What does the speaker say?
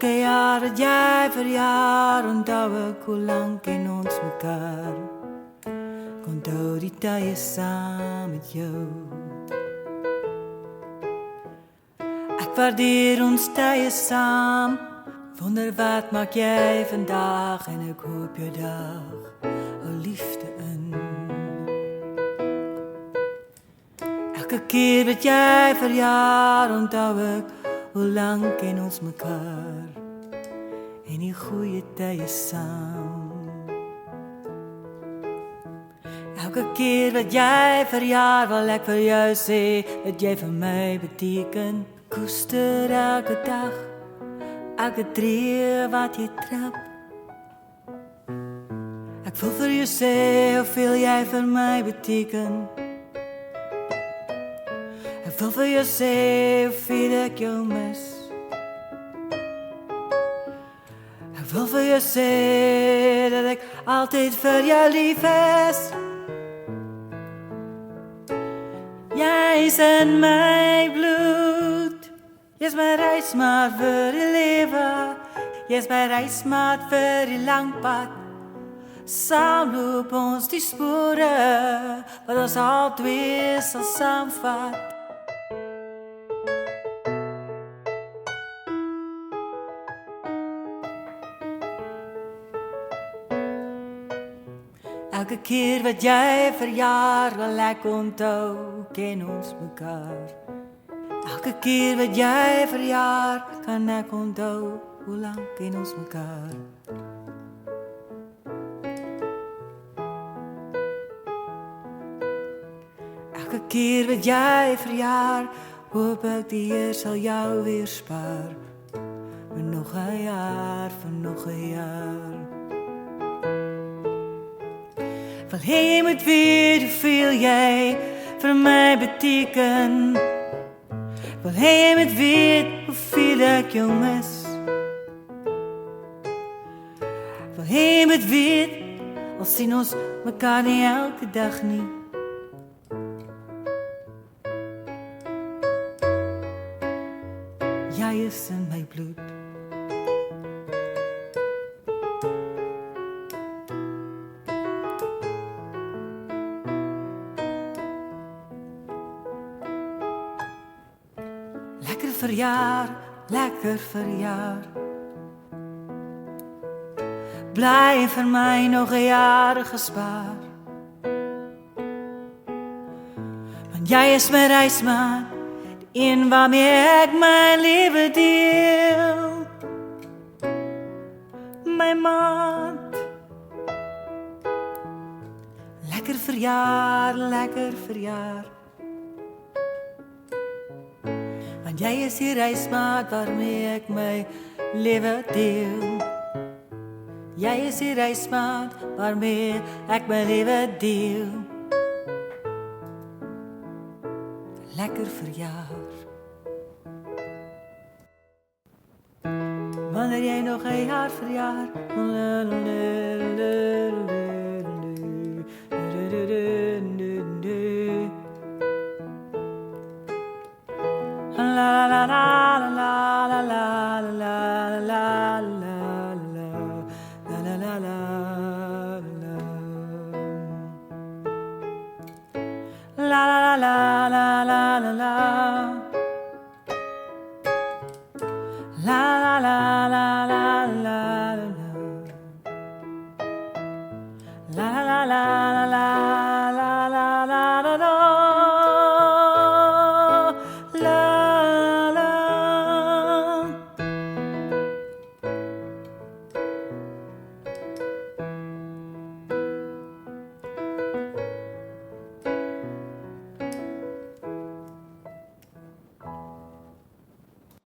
Elke jaar dat jij verjaar, onthou ik hoe lang ken ons mekaar. Ik onthou die tye saam met jou. Ek waardeer ons tye saam. Wonder wat maak jy vandag en ek hoop jou dag hou liefde in. Elke keer wat jy verjaar, onthou ek hoe lang ken ons mekaar en die goeie tye saam. Elke keer wat jy verjaar, wil ek vir jou sê dat jy vir my beteken. Koester elke dag, elke tree wat jy trap. Ek wil vir jou sê hoeveel jy vir my beteken. Ek wil vir jou sê hoeveel ek jou mis. Ek wil vir jou sê dat ek altyd vir jou lief is. Jy is in my bloed. Jy is my reismaat vir die lewe. Jy is my reismaat vir die lang pad. Saam loop ons die spore wat ons al twee sal saamvat. Elke keer wat jy verjaar, wil ek onthou, ken ons mekaar. Elke keer wat jy verjaar, kan ek onthou, hoe lang ken ons mekaar. Elke keer wat jy verjaar, hoop ek die Heer sal jou weer spaar. Vir nog 'n jaar, vir nog 'n jaar. Wil jy moet weet hoeveel jy vir my beteken. Wil jy moet weet hoeveel ek jou mis. Wil jy moet weet, al sien ons mekaar nie elke dag nie. Jy is in my bloed. Lekker verjaar, lekker verjaar. Bly vir my nog 'n jaar gespaar. Want jy is my reismaat, die een waarmee ek my lewe deel. My maat. Lekker verjaar, lekker verjaar. Want jy is die reismaat waarmee ek my lewe deel. Jy is die reismaat waarmee ek my lewe deel. Lekker verjaar. Wanneer jy nog 'n jaar verjaar. La la la la la la la la la la la la la la la la la la la la